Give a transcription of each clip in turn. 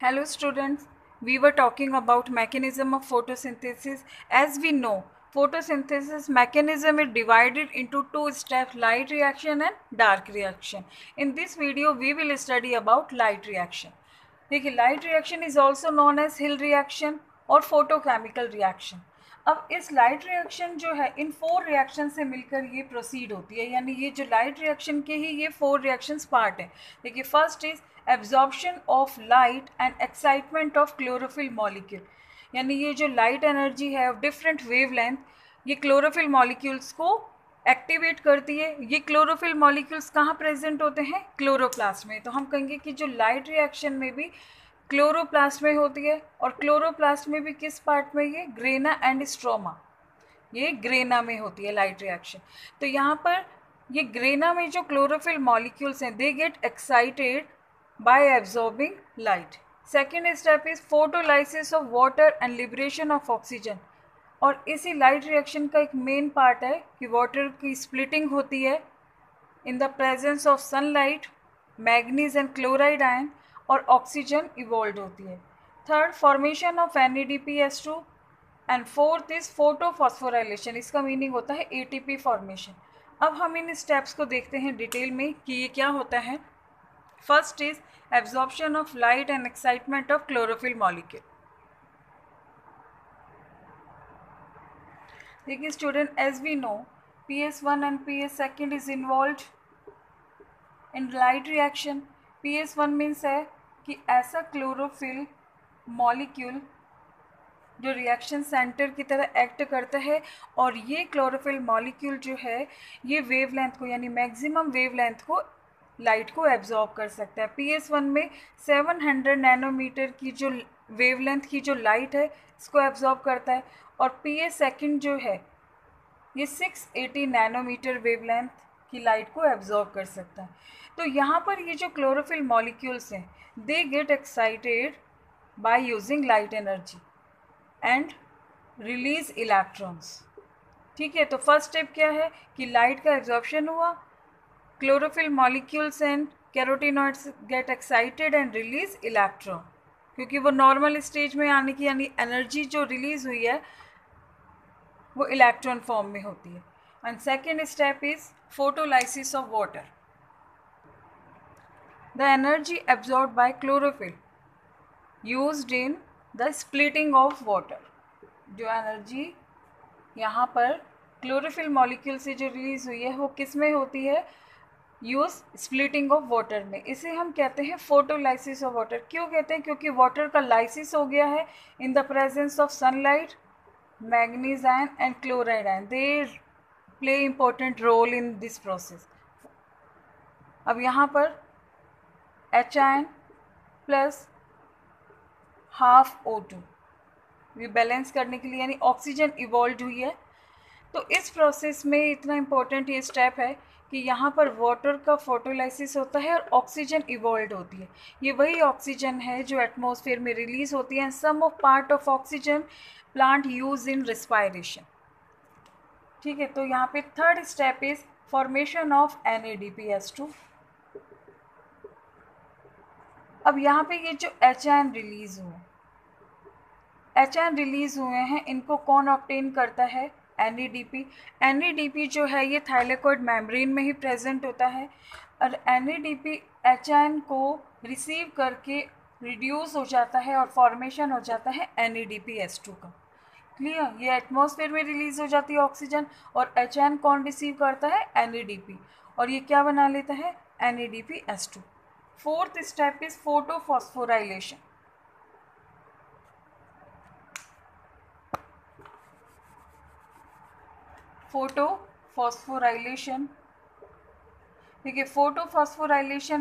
Hello students, we were talking about mechanism of photosynthesis. As we know, photosynthesis mechanism is divided into two steps, light reaction and dark reaction. In this video, we will study about light reaction. देखिए light reaction is also known as Hill reaction और photochemical reaction. अब इस light reaction जो है इन 4 reaction से मिलकर ये proceed होती है, यानी ये जो लाइट रिएक्शन के ही ये 4 रिएक्शंस पार्ट है। देखिए first is absorption of light and excitement of chlorophyll molecule, यानी ये जो लाइट एनर्जी है ऑफ डिफरेंट वेवलेंथ ये क्लोरोफिल मॉलिक्यूल्स को एक्टिवेट करती है। ये क्लोरोफिल मॉलिक्यूल्स कहाँ प्रेजेंट होते हैं? क्लोरोप्लास्ट में। तो हम कहेंगे कि जो लाइट रिएक्शन में भी क्लोरोप्लास्ट में होती है, और क्लोरोप्लास्ट में भी किस पार्ट में? ये ग्रेना एंड स्ट्रोमा, ये ग्रेना में होती है लाइट रिएक्शन। तो यहाँ पर ये ग्रेना में जो क्लोरोफिल मॉलिक्यूल्स हैं they get excited by absorbing light. Second step is photolysis of water and liberation of oxygen, और इसी लाइट रिएक्शन का एक मेन पार्ट है कि वाटर की स्प्लिटिंग होती है in the presence of sunlight, manganese and chloride ion, और ऑक्सीजन इवॉल्व होती है। Third formation of NADPH2 and fourth is photophosphorylation, इसका मीनिंग होता है ATP फॉर्मेशन। अब हम इन स्टेप्स को देखते हैं डिटेल में कि ये क्या होता है। First is absorption of light and excitement of chlorophyll molecule. देखिए student, as we know PS1 and PS2 is involve in light reaction. PS1 means है कि ऐसा क्लोरोफिल मॉलिक्यूल जो रिएक्शन सेंटर की तरह एक्ट करता है, और ये क्लोरोफिल मॉलिक्यूल जो है ये वेवलेंथ को यानी मैक्सिमम वेवलेंथ को लाइट को एब्जॉर्ब कर सकता है। PS1 में 700 नैनोमीटर की जो वेवलेंथ की जो लाइट है इसको एब्जॉर्ब करता है, और PS2 जो है ये 680 नैनोमीटर वेवलेंथ की लाइट को एब्जॉर्ब कर सकता है। तो यहाँ पर ये जो क्लोरोफिल मॉलिक्यूल्स हैं they get excited by using light energy and release electrons. ठीक है, तो फर्स्ट स्टेप क्या है कि लाइट का एब्जॉर्प्शन हुआ, chlorophyll molecules and carotenoids get excited and release electron, क्योंकि वो नॉर्मल स्टेज में आने की यानी एनर्जी जो रिलीज हुई है वो इलेक्ट्रॉन फॉर्म में होती है। And second step is photolysis of water. The energy absorb by chlorophyll used in the splitting of water, जो एनर्जी यहाँ पर क्लोरोफिल मॉलिक्यूल से जो रिलीज हुई है वो किस में होती है? यूज स्प्लिटिंग ऑफ वाटर में। इसे हम कहते हैं फोटोलाइसिस ऑफ वाटर। क्यों कहते हैं? क्योंकि वाटर का लाइसिस हो गया है in the presence of sunlight, manganese ion and chloride ion, they play important role in this process. अब यहाँ पर H ion plus half O2 ये बैलेंस करने के लिए यानी ऑक्सीजन इवॉल्व हुई है। तो इस प्रोसेस में इतना इम्पोर्टेंट ये स्टेप है कि यहाँ पर वाटर का फोटोलाइसिस होता है और ऑक्सीजन इवॉल्व होती है। ये वही ऑक्सीजन है जो एटमॉस्फेयर में रिलीज होती है। Some of part of oxygen plant use in respiration. ठीक है, तो यहाँ पे third step is formation of NADPH2। अब यहाँ पे ये जो H आयन रिलीज हुए, H आयन रिलीज हुए हैं, इनको कौन ऑब्टेन करता है? NADP। NADP जो है ये थाइलेकोइड मेम्ब्रेन में ही प्रेजेंट होता है, और NADP H आयन को रिसीव करके रिड्यूस हो जाता है और फॉर्मेशन हो जाता है NADPH2 का। क्लियर? ये एटमॉस्फेयर में रिलीज हो जाती है ऑक्सीजन, और H आयन कौन रिसीव करता है? NADP, और ये क्या बना लेता है? NADPH2। Fourth step is photophosphorylation. Photophosphorylation, देखिए फोटोफॉस्फोराइलेशन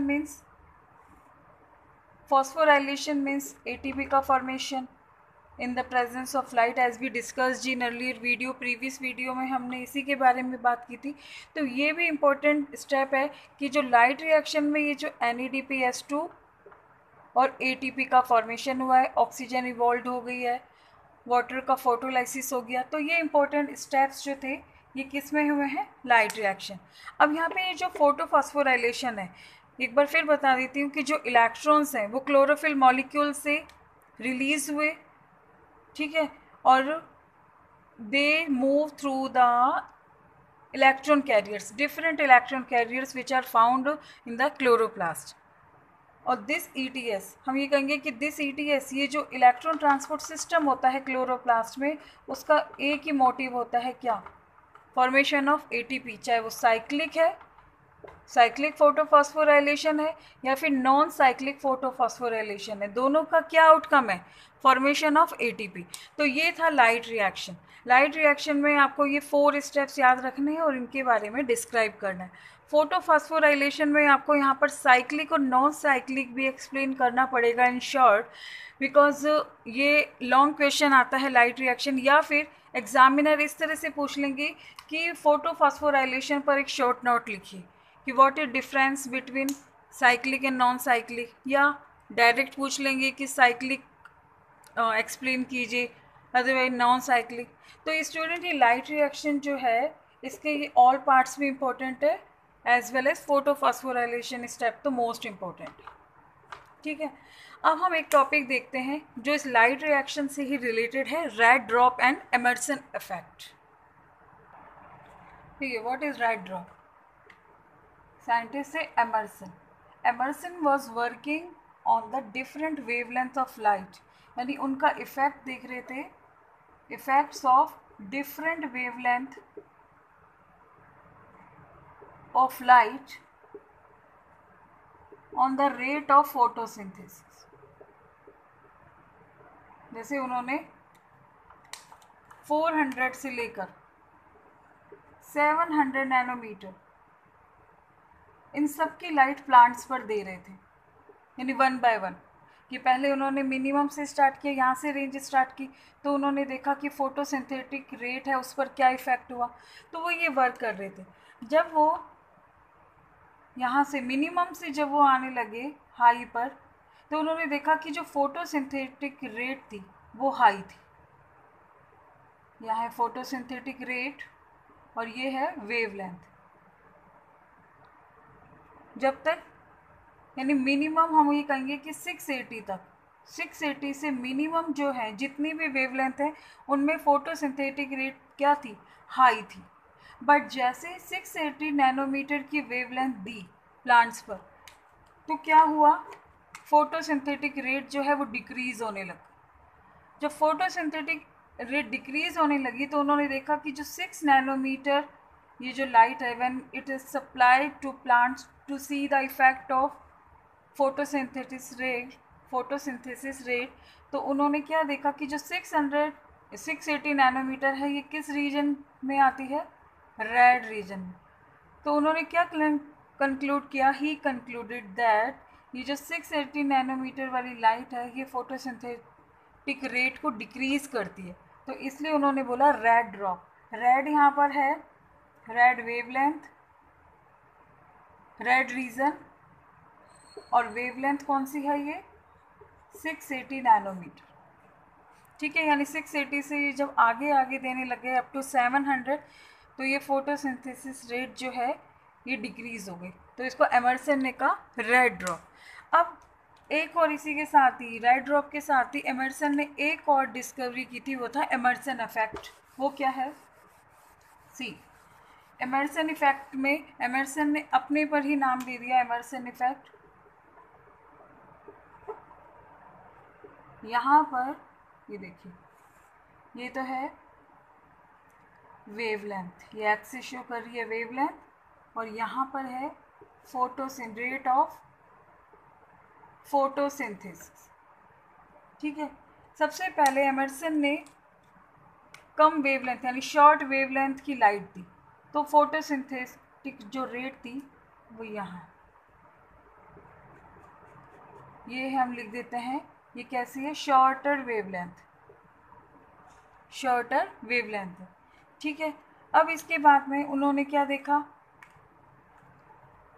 मीन्स ATP का formation in the presence of light, as we discussed in earlier video. Previous video में हमने इसी के बारे में बात की थी। तो ये भी इम्पोर्टेंट स्टेप है कि जो लाइट रिएक्शन में ये जो NADPH2 और ATP का फॉर्मेशन हुआ है, ऑक्सीजन इवॉल्व हो गई है, वाटर का फोटोलाइसिस हो गया। तो ये इम्पोर्टेंट स्टेप्स जो थे ये किस में हुए हैं? Light reaction. अब यहाँ पे ये जो फोटोफॉस्फोराइलेशन है एक बार फिर बता देती हूँ कि जो इलेक्ट्रॉन्स हैं वो क्लोरोफिल मॉलिक्यूल से रिलीज हुए, ठीक है, और they move through the electron carriers, different electron carriers which are found in the chloroplast. और दिस ETS, हम ये कहेंगे कि दिस ETS, ये जो इलेक्ट्रॉन ट्रांसपोर्ट सिस्टम होता है क्लोरोप्लास्ट में, उसका एक ही मोटिव होता है क्या? फॉर्मेशन ऑफ ATP, चाहे वो साइक्लिक है, साइक्लिक फोटोफॉस्फोराइलेशन है, या फिर नॉन साइक्लिक फोटोफॉस्फोराइलेशन है, दोनों का क्या आउटकम है? Formation of ATP. तो ये था लाइट रिएक्शन. लाइट रिएक्शन में आपको ये 4 स्टेप्स याद रखने हैं और इनके बारे में डिस्क्राइब करना है. फोटोफॉस्फोराइलेशन में आपको यहाँ पर साइक्लिक और नॉन साइक्लिक भी एक्सप्लेन करना पड़ेगा इन शॉर्ट, बिकॉज ये लॉन्ग क्वेश्चन आता है लाइट रिएक्शन, या फिर एग्जामिनर इस तरह से पूछ लेंगे कि फोटोफॉस्फोराइलेशन पर एक शॉर्ट नोट लिखिए कि what is difference between cyclic and non cyclic, या डायरेक्ट पूछ लेंगे कि साइक्लिक एक्सप्लेन कीजिए, अदरवाइज नॉन साइक्लिक. तो स्टूडेंट ये लाइट रिएक्शन जो है इसके ये ऑल पार्ट्स भी इम्पोर्टेंट है, as well as photophosphorylation step तो मोस्ट इम्पोर्टेंट है. ठीक है, अब हम एक टॉपिक देखते हैं जो इस लाइट रिएक्शन से ही रिलेटेड है, red drop and Emerson effect. ठीक है, what is red drop? Scientist से Emerson was working on the different wavelength of light, यानी उनका इफेक्ट देख रहे थे, effects of different wavelength of light on the rate of photosynthesis. जैसे उन्होंने 400 से लेकर 700 नैनोमीटर इन सब की लाइट प्लांट्स पर दे रहे थे, यानी 1 बाय 1. कि पहले उन्होंने मिनिमम से स्टार्ट किया, यहाँ से रेंज स्टार्ट की, तो उन्होंने देखा कि फोटोसिंथेटिक रेट है उस पर क्या इफ़ेक्ट हुआ, तो वो ये वर्क कर रहे थे. जब वो यहाँ से मिनिमम से जब वो आने लगे हाई पर, तो उन्होंने देखा कि जो फोटोसिंथेटिक रेट थी वो हाई थी. यहाँ है फोटोसिंथेटिक रेट और ये है वेवलेंथ. जब तक, यानी मिनिमम हम ये कहेंगे कि 680 तक, 680 से मिनिमम जो है जितनी भी वेवलेंथ है उनमें फोटोसिंथेटिक रेट क्या थी? हाई थी. बट जैसे 680 नैनोमीटर की वेवलेंथ दी प्लांट्स पर, तो क्या हुआ? फोटोसिंथेटिक रेट जो है वो डिक्रीज़ होने लगा. जब फोटोसिंथेटिक रेट डिक्रीज़ होने लगी तो उन्होंने देखा कि जो 6 नैनोमीटर ये जो लाइट है, when it is supplied to plants to see the effect of photosynthesis rate, तो उन्होंने क्या देखा कि जो 680 नैनोमीटर है ये किस रीजन में आती है? रेड रीजन में. तो उन्होंने क्या कंक्लूड किया? ही कंक्लूडेड दैट ये जो 680 नैनोमीटर वाली लाइट है ये फोटोसिंथेटिक रेट को डिक्रीज़ करती है, तो इसलिए उन्होंने बोला रेड ड्रॉप. रेड यहाँ पर है रेड वेवलेंथ, रेड रीजन, और वेवलेंथ कौन सी है? ये 680 नैनोमीटर. ठीक है, यानी 680 से ये जब आगे आगे देने लगे अप टू 700, तो ये फोटोसिंथेसिस रेट जो है ये डिक्रीज़ हो गई. तो इसको एमर्सन ने कहा रेड ड्रॉप. अब एक और इसी के साथ ही, रेड ड्रॉप के साथ ही एमर्सन ने एक और डिस्कवरी की थी, वो था एमर्सन इफेक्ट. वो क्या है? सी, एमर्सन इफेक्ट में एमर्सन ने अपने पर ही नाम दे दिया, एमर्सन इफेक्ट. यहाँ पर ये देखिए, ये तो है वेवलेंथ, ये एक्सिस शो कर रही है वेवलेंथ, और यहाँ पर है रेट ऑफ फोटोसिंथेसिस. ठीक है, सबसे पहले एमर्सन ने कम वेवलेंथ यानी शॉर्ट वेवलेंथ की लाइट दी, तो फोटोसिंथेटिक जो रेट थी वो यहाँ, ये हम लिख देते हैं, ये कैसी है? Shorter wavelength, shorter wavelength. ठीक है, अब इसके बाद में उन्होंने क्या देखा?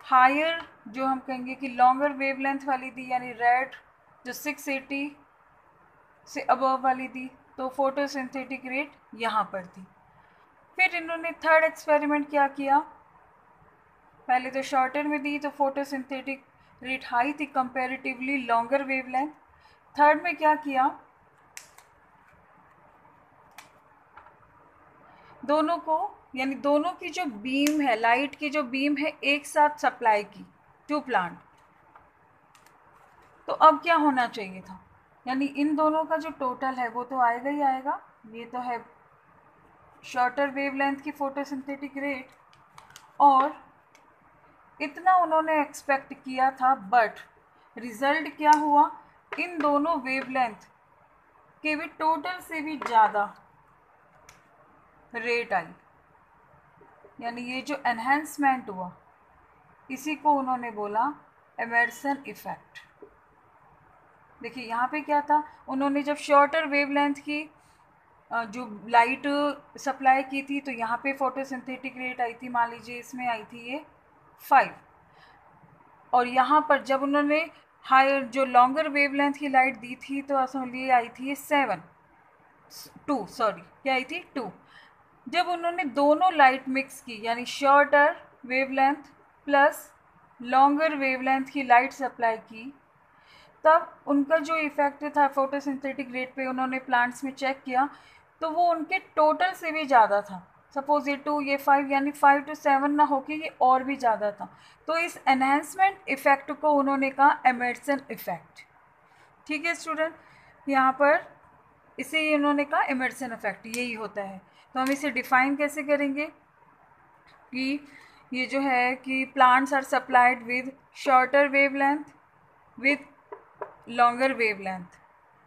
हायर जो हम कहेंगे कि लॉन्गर वेवलेंथ वाली दी, यानी रेड जो 680 से अबव वाली दी, तो फोटोसिंथेटिक रेट यहाँ पर थी. फिर इन्होंने थर्ड एक्सपेरिमेंट क्या किया? पहले तो शॉर्टर में दी तो फोटोसिंथेटिक रेट हाई थी कंपैरेटिवली लॉन्गर वेवलेंथ। थर्ड में क्या किया, दोनों को यानी दोनों की जो बीम है, लाइट की जो बीम है, एक साथ सप्लाई की टू प्लांट। तो अब क्या होना चाहिए था, यानी इन दोनों का जो टोटल है वो तो आएगा ही आएगा। ये तो है शॉर्टर वेवलेंथ की फोटोसिंथेटिक रेट, और इतना उन्होंने एक्सपेक्ट किया था, बट रिजल्ट क्या हुआ, इन दोनों वेवलेंथ के भी टोटल से भी ज़्यादा रेट आई। यानी ये जो एनहेंसमेंट हुआ इसी को उन्होंने बोला एमर्सन इफेक्ट। देखिए यहाँ पे क्या था, उन्होंने जब शॉर्टर वेवलेंथ की जो लाइट सप्लाई की थी तो यहाँ पे फोटोसिंथेटिक रेट आई थी, मान लीजिए इसमें आई थी ये 5, और यहाँ पर जब उन्होंने हायर जो लॉन्गर वेवलेंथ की लाइट दी थी तो असली आई थी ये 2 सॉरी क्या आई थी 2। जब उन्होंने दोनों लाइट मिक्स की यानी shorter wavelength plus longer wavelength की लाइट सप्लाई की, तब उनका जो इफ़ेक्ट था फोटोसिंथेटिक रेट पे उन्होंने प्लांट्स में चेक किया तो वो उनके टोटल से भी ज़्यादा था। सपोज ये 2 ये 5 यानी 5 to 7 ना होके ये और भी ज़्यादा था। तो इस एनहेंसमेंट इफ़ेक्ट को उन्होंने कहा एमर्सन इफ़ेक्ट। ठीक है स्टूडेंट, यहाँ पर इसे उन्होंने कहा एमर्सन इफ़ेक्ट, यही होता है। तो हम इसे डिफ़ाइन कैसे करेंगे कि ये जो है कि plants are supplied with shorter wavelength with longer wavelength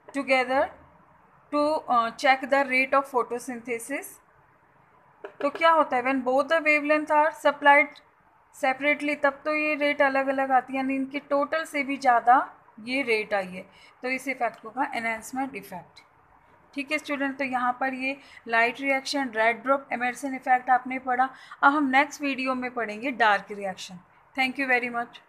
together to check the rate of photosynthesis। तो क्या होता है when both the wavelength are supplied separately, तब तो ये रेट अलग अलग आती है, यानी इनकी टोटल से भी ज़्यादा ये रेट आई है। तो इस इफेक्ट को कहा एनहेंसमेंट इफेक्ट। ठीक है स्टूडेंट, तो यहाँ पर ये light reaction, red drop, Emerson effect आपने पढ़ा। अब हम नेक्स्ट वीडियो में पढ़ेंगे dark reaction. Thank you very much.